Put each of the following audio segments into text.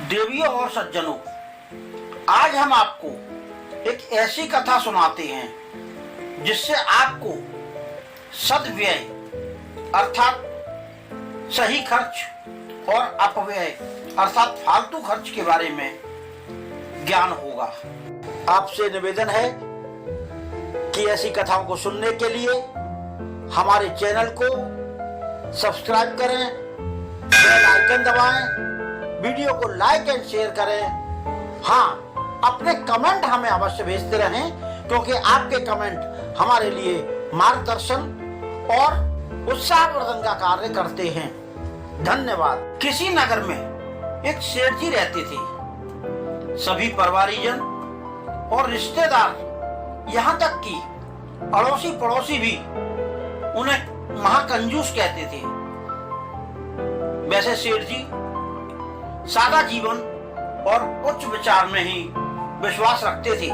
देवियों और सज्जनों, आज हम आपको एक ऐसी कथा सुनाते हैं जिससे आपको सद्व्यय अर्थात सही खर्च और अपव्यय अर्थात फालतू खर्च के बारे में ज्ञान होगा। आपसे निवेदन है कि ऐसी कथाओं को सुनने के लिए हमारे चैनल को सब्सक्राइब करें, बेल आइकन दबाएं, वीडियो को लाइक एंड शेयर करें। हाँ, अपने कमेंट हमें अवश्य भेजते रहें क्योंकि आपके कमेंट हमारे लिए मार्गदर्शन और उत्साहवर्धन का कार्य करते हैं। धन्यवाद। किसी नगर में एक सेठ जी रहते थे। सभी परिवारीजन और रिश्तेदार यहाँ तक कि अड़ोसी पड़ोसी भी उन्हें महाकंजूस कहते थे। वैसे सेठ जी सादा जीवन और उच्च विचार में ही विश्वास रखते थे।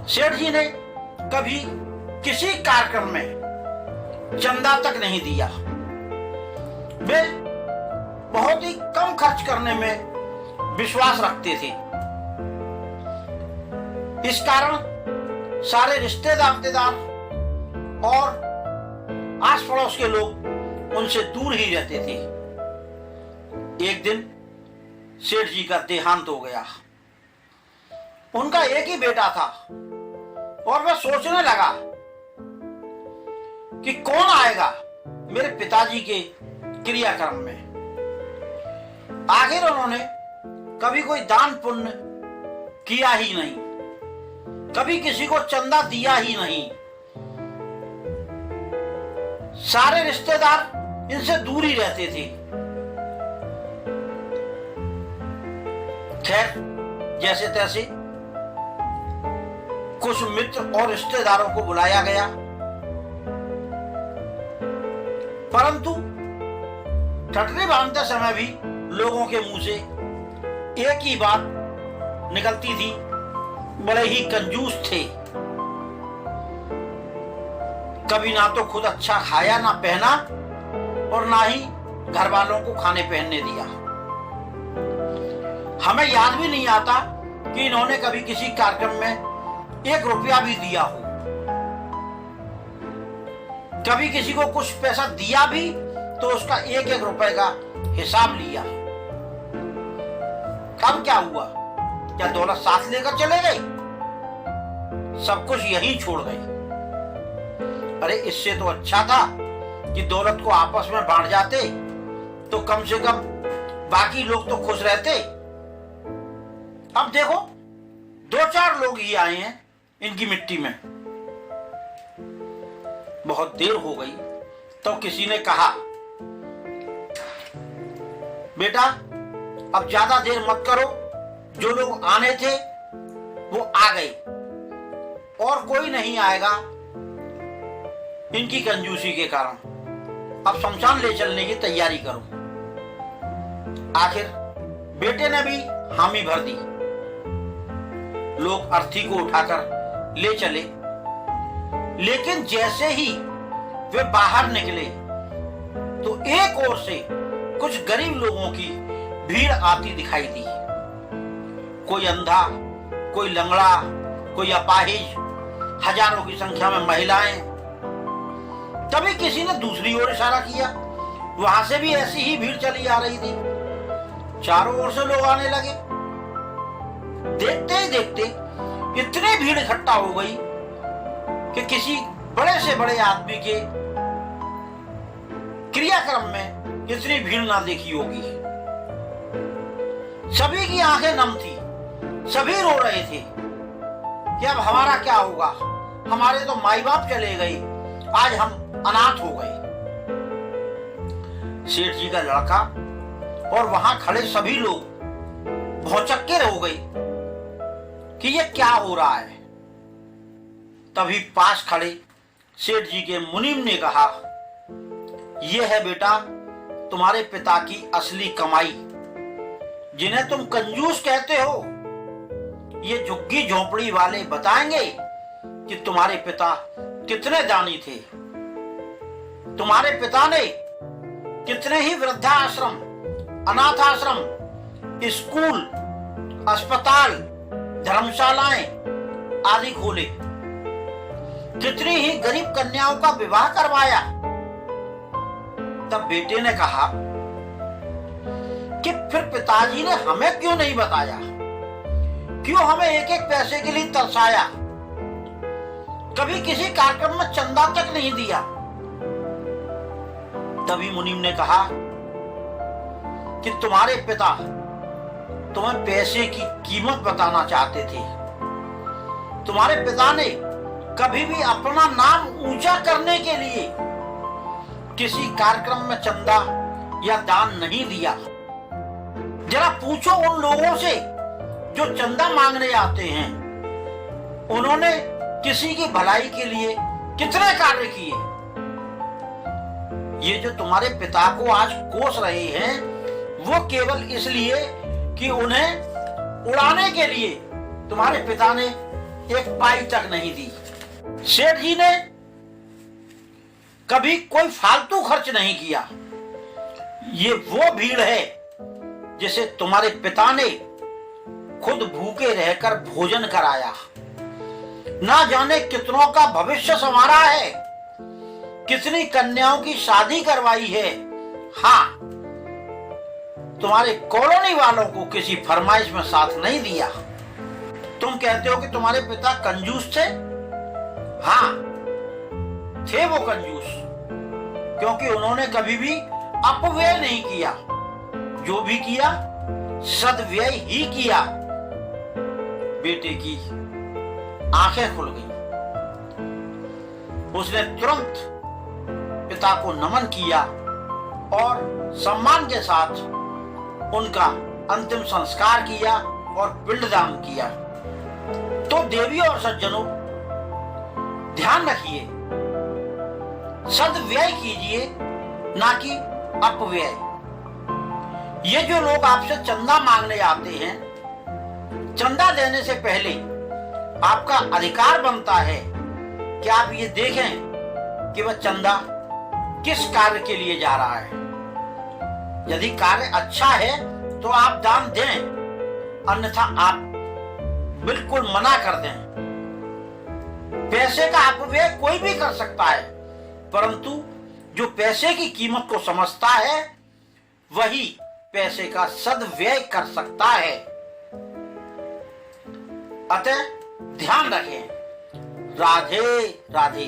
सेठ जी ने कभी किसी कार्यक्रम में चंदा तक नहीं दिया। वे बहुत ही कम खर्च करने में विश्वास रखते थे। इस कारण सारे रिश्तेदार और आस पड़ोस के लोग उनसे दूर ही रहते थे। एक दिन सेठ जी का देहांत हो गया। उनका एक ही बेटा था और वह सोचने लगा कि कौन आएगा मेरे पिताजी के क्रियाक्रम में। आखिर उन्होंने कभी कोई दान पुण्य किया ही नहीं, कभी किसी को चंदा दिया ही नहीं। सारे रिश्तेदार इनसे दूर ही रहते थे। खैर, जैसे तैसे कुछ मित्र और रिश्तेदारों को बुलाया गया, परंतु ठटरी बांधते समय भी लोगों के मुंह से एक ही बात निकलती थी, बड़े ही कंजूस थे। कभी ना तो खुद अच्छा खाया ना पहना और ना ही घर वालों को खाने पहनने दिया। हमें याद भी नहीं आता कि इन्होंने कभी किसी कार्यक्रम में 1 रुपया भी दिया हो। कभी किसी को कुछ पैसा दिया भी तो उसका 1-1 रुपए का हिसाब लिया। अब क्या हुआ? क्या दौलत साथ लेकर चले गए? सब कुछ यहीं छोड़ गए। अरे, इससे तो अच्छा था कि दौलत को आपस में बांट जाते तो कम से कम बाकी लोग तो खुश रहते। अब देखो, 2-4 लोग ही आए हैं इनकी मिट्टी में। बहुत देर हो गई तो किसी ने कहा, बेटा अब ज्यादा देर मत करो, जो लोग आने थे वो आ गए और कोई नहीं आएगा इनकी कंजूसी के कारण। अब शमशान ले चलने की तैयारी करो। आखिर बेटे ने भी हामी भर दी। लोग अर्थी को उठाकर ले चले, लेकिन जैसे ही वे बाहर निकले तो एक ओर से कुछ गरीब लोगों की भीड़ आती दिखाई दी। कोई अंधा, कोई लंगड़ा, कोई अपाहिज, हजारों की संख्या में महिलाएं। तभी किसी ने दूसरी ओर इशारा किया। वहां से भी ऐसी ही भीड़ चली आ रही थी। चारों ओर से लोग आने लगे। देखते ही देखते इतनी भीड़ इकट्ठा हो गई कि किसी बड़े से बड़े आदमी के क्रियाक्रम में इतनी भीड़ ना देखी होगी। सभी की आंखें नम थी, सभी रो रहे थे कि अब हमारा क्या होगा। हमारे तो माई बाप चले गए, आज हम अनाथ हो गए। सेठ जी का लड़का और वहां खड़े सभी लोग भौचक्के हो गए कि ये क्या हो रहा है। तभी पास खड़े सेठ जी के मुनीम ने कहा, ये है बेटा तुम्हारे पिता की असली कमाई, जिन्हें तुम कंजूस कहते हो। ये झुग्गी झोपड़ी वाले बताएंगे कि तुम्हारे पिता कितने दानी थे। तुम्हारे पिता ने कितने ही वृद्धाश्रम, अनाथ आश्रम स्कूल, अस्पताल, धर्मशालाएं आदि खोले। कितनी ही गरीब कन्याओं का विवाह करवाया। तब बेटे ने कहा कि फिर पिताजी ने हमें क्यों नहीं बताया, क्यों हमें एक एक पैसे के लिए तरसाया, कभी किसी कार्यक्रम में चंदा तक नहीं दिया। तभी मुनीम ने कहा कि तुम्हारे पिता तुम्हें पैसे की कीमत बताना चाहते थे। तुम्हारे पिता ने कभी भी अपना नाम ऊंचा करने के लिए किसी कार्यक्रम में चंदा या दान नहीं दिया। जरा पूछो उन लोगों से जो चंदा मांगने आते हैं, उन्होंने किसी की भलाई के लिए कितने कार्य किए। ये जो तुम्हारे पिता को आज कोस रहे हैं, वो केवल इसलिए कि उन्हें उड़ाने के लिए तुम्हारे पिता ने एक पाई तक नहीं दी। सेठ जी ने कभी कोई फालतू खर्च नहीं किया। ये वो भीड़ है जिसे तुम्हारे पिता ने खुद भूखे रहकर भोजन कराया। ना जाने कितनों का भविष्य संवारा है, कितनी कन्याओं की शादी करवाई है। हाँ, तुम्हारे कॉलोनी वालों को किसी फरमाइश में साथ नहीं दिया। तुम कहते हो कि तुम्हारे पिता कंजूस थे। हाँ, थे वो कंजूस, क्योंकि उन्होंने कभी भी अपव्यय नहीं किया। जो भी किया सदव्यय ही किया। बेटे की आंखें खुल गई। उसने तुरंत पिता को नमन किया और सम्मान के साथ उनका अंतिम संस्कार किया और पिंडदान किया। तो देवियों और सज्जनों, ध्यान रखिए, सदव्यय कीजिए, ना कि अपव्यय। ये जो लोग आपसे चंदा मांगने आते हैं, चंदा देने से पहले आपका अधिकार बनता है कि आप ये देखें कि वह चंदा किस कार्य के लिए जा रहा है। यदि कार्य अच्छा है तो आप दान दें, अन्यथा आप बिल्कुल मना कर दें। पैसे का अपव्यय कोई भी कर सकता है, परंतु जो पैसे की कीमत को समझता है वही पैसे का सदव्यय कर सकता है। अतः ध्यान रखें। राधे राधे।